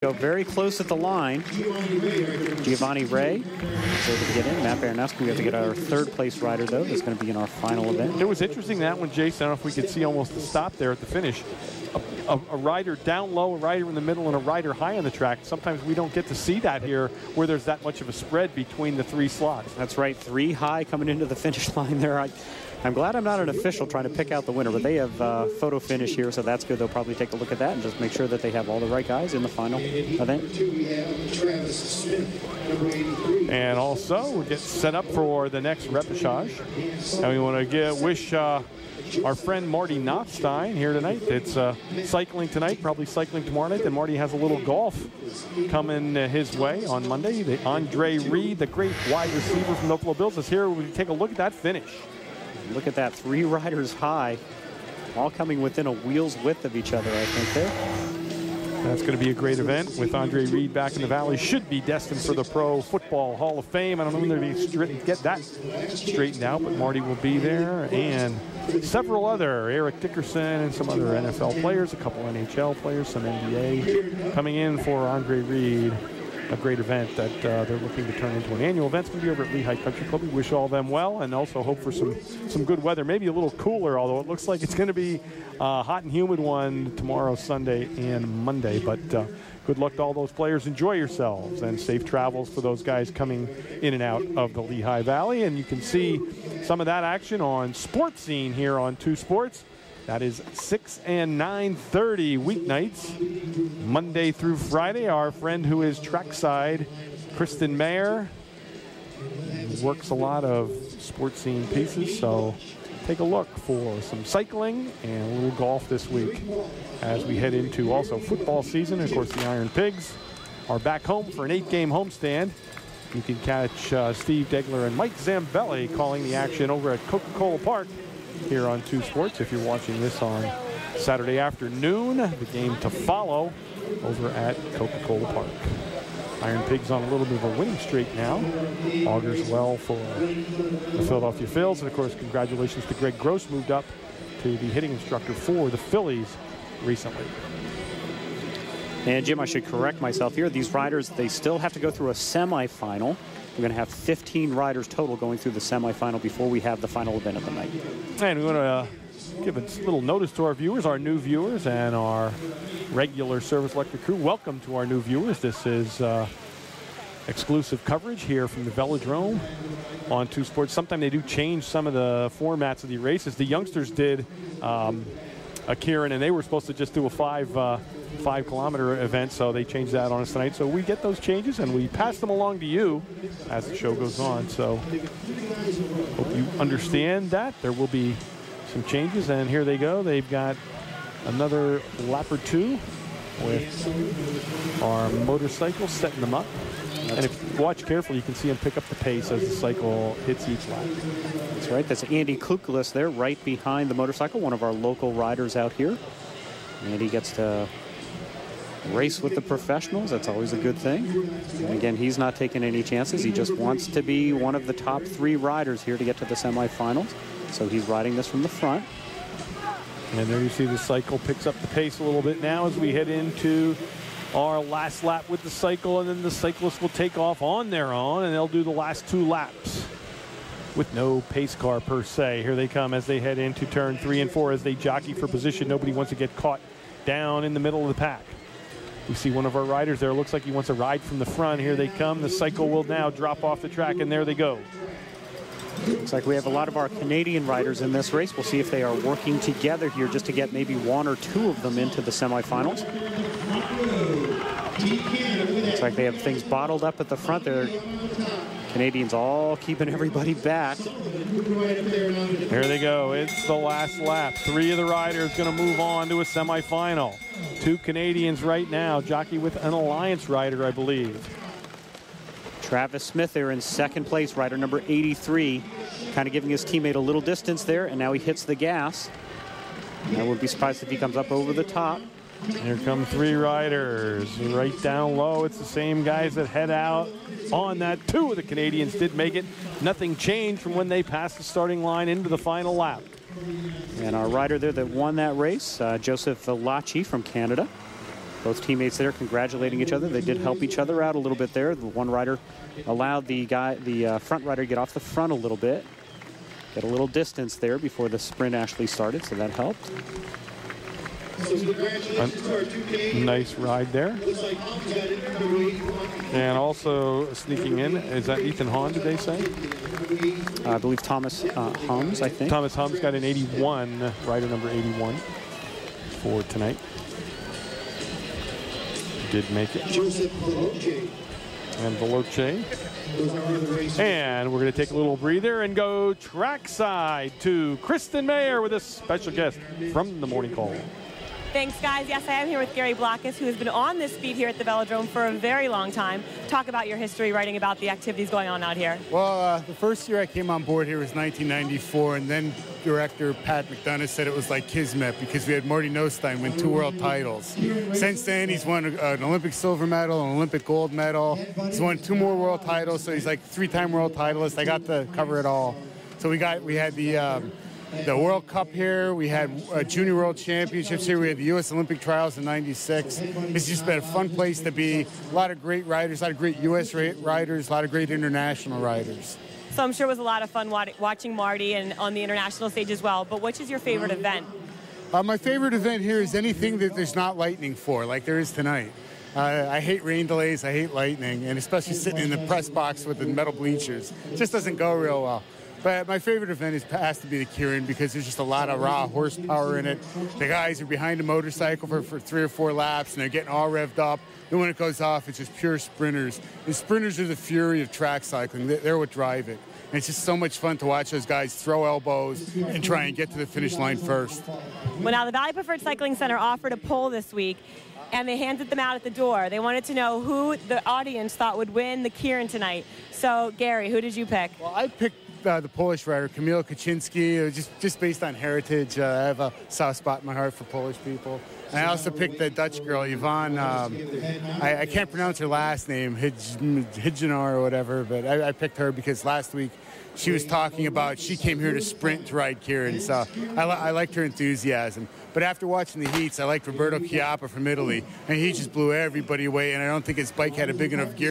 Go very close at the line. Giovanni Ray is able to get in. Matt Baranowski, we have to get our third place rider, though. That's going to be in our final event. It was interesting that one, Jason. I don't know if we could see almost the stop there at the finish. A rider down low, a rider in the middle, and a rider high on the track. Sometimes we don't get to see that here where there's that much of a spread between the three slots. That's right. 3 high coming into the finish line there. I'm glad I'm not an official trying to pick out the winner, but they have photo finish here, so that's good. They'll probably take a look at that and just make sure that they have all the right guys in the final event. And also, we'll get set up for the next repechage. And we want to wish our friend Marty Notstein here tonight. It's cycling tonight, probably cycling tomorrow night. Then Marty has a little golf coming his way on Monday. The Andre Reed, the great wide receiver from the Buffalo Bills, is here. We take a look at that finish. Look at that, 3 riders high, all coming within a wheel's width of each other, I think there. That's going to be a great event with Andre Reed back in the Valley. Should be destined for the Pro Football Hall of Fame. I don't know when they're going to get that straightened out, but Marty will be there. And several other, Eric Dickerson and some other NFL players, a couple NHL players, some NBA coming in for Andre Reed. A great event that they're looking to turn into an annual event. It's going to be over at Lehigh Country Club. We wish all of them well and also hope for some good weather. Maybe a little cooler, although it looks like it's going to be a hot and humid one tomorrow, Sunday, and Monday. But good luck to all those players. Enjoy yourselves and safe travels for those guys coming in and out of the Lehigh Valley. And you can see some of that action on Sports Scene here on 2 Sports. That is 6 and 9:30 weeknights, Monday through Friday. Our friend who is trackside, Kristen Mayer, works a lot of Sports Scene pieces. So take a look for some cycling and a little golf this week as we head into also football season. Of course, the Iron Pigs are back home for an 8-game homestand. You can catch Steve Degler and Mike Zambelli calling the action over at Coca-Cola Park here on 2 Sports. If you're watching this on Saturday afternoon, the game to follow over at Coca-Cola Park. Iron Pigs on a little bit of a winning streak now. Augurs well for the Philadelphia Phils. And of course, congratulations to Greg Gross, moved up to the hitting instructor for the Phillies recently. And Jim, I should correct myself here. These riders, they still have to go through a semifinal. We're going to have 15 riders total going through the semifinal before we have the final event of the night. And we want to give a little notice to our viewers, our new viewers, and our regular Service Electric crew. Welcome to our new viewers. This is exclusive coverage here from the Velodrome on 2 Sports. Sometimes they do change some of the formats of the races. The youngsters did a keirin, and they were supposed to just do a 5-kilometer event, so they changed that on us tonight. So we get those changes and we pass them along to you as the show goes on. So hope you understand that there will be some changes, and here they go. They've got another lap or 2 with our motorcycles, setting them up. And if you watch carefully, you can see them pick up the pace as the cycle hits each lap. That's right. That's Andy Kukulis there, right behind the motorcycle, one of our local riders out here. Andy gets to race with the professionals. That's always a good thing. And again, he's not taking any chances. He just wants to be one of the top 3 riders here to get to the semifinals. So he's riding this from the front. And there you see the cycle picks up the pace a little bit now as we head into our last lap with the cycle, and then the cyclists will take off on their own and they'll do the last 2 laps with no pace car per se. Here they come as they head into turn 3 and 4 as they jockey for position. Nobody wants to get caught down in the middle of the pack. We see one of our riders there. Looks like he wants to ride from the front. Here they come. The cycle will now drop off the track, and there they go. Looks like we have a lot of our Canadian riders in this race. We'll see if they are working together here just to get maybe 1 or 2 of them into the semifinals. Looks like they have things bottled up at the front there. Canadians all keeping everybody back. Here they go. It's the last lap. 3 of the riders going to move on to a semifinal. 2 Canadians right now, jockey with an Alliance rider, I believe. Travis Smith there in 2nd place, rider number 83, kind of giving his teammate a little distance there, and now he hits the gas. I wouldn't be surprised if he comes up over the top. Here come 3 riders right down low. It's the same guys that head out on that. 2 of the Canadians did make it. Nothing changed from when they passed the starting line into the final lap. And our rider there that won that race, Joseph Valachi from Canada. Both teammates there congratulating each other. They did help each other out a little bit there. The one rider allowed the front rider to get off the front a little bit. Get a little distance there before the sprint actually started, so that helped. A nice ride there. And also sneaking in, is that Ethan Hahn, did they say? I believe Thomas Hums, I think. Thomas Hums got an 81, rider number 81 for tonight. Did make it. And Veloce. And we're going to take a little breather and go trackside to Kristen Mayer with a special guest from the Morning Call. Thanks, guys. Yes, I am here with Gary Blackus, who has been on this beat here at the Velodrome for a very long time. Talk about your history writing about the activities going on out here. Well, the first year I came on board here was 1994, and then director Pat McDonough said it was like kismet because we had Marty Nostine win 2 world titles. Since then, he's won an Olympic silver medal, an Olympic gold medal. He's won 2 more world titles, so he's like 3-time world titleist. I got to cover it all. So we had the World Cup here. We had Junior World Championships here. We had the U.S. Olympic Trials in '96. It's just been a fun place to be. A lot of great riders, a lot of great U.S. riders, a lot of great international riders. So I'm sure it was a lot of fun watching Marty and on the international stage as well. But which is your favorite event? My favorite event here is anything that there's not lightning for, like there is tonight. I hate rain delays. I hate lightning, and especially sitting in the press box with the metal bleachers. It just doesn't go real well. But my favorite event has to be the Keirin because there's just a lot of raw horsepower in it. The guys are behind a motorcycle for 3 or 4 laps, and they're getting all revved up. Then when it goes off, it's just pure sprinters. And sprinters are the fury of track cycling. They're what drive it. And it's just so much fun to watch those guys throw elbows and try and get to the finish line first. Well, now the Valley Preferred Cycling Center offered a poll this week, and they handed them out at the door. They wanted to know who the audience thought would win the Keirin tonight. So, Gary, who did you pick? Well, I picked the Polish rider, Kamil Kaczynski, just based on heritage. I have a soft spot in my heart for Polish people. And I also picked the Dutch girl, Yvonne. I can't pronounce her last name, Hidjanar or whatever, but I picked her because last week she was talking about she came here to sprint to ride Keirin. So I liked her enthusiasm. But after watching the heats, I liked Roberto Chiappa from Italy, and he just blew everybody away, and I don't think his bike had a big enough gear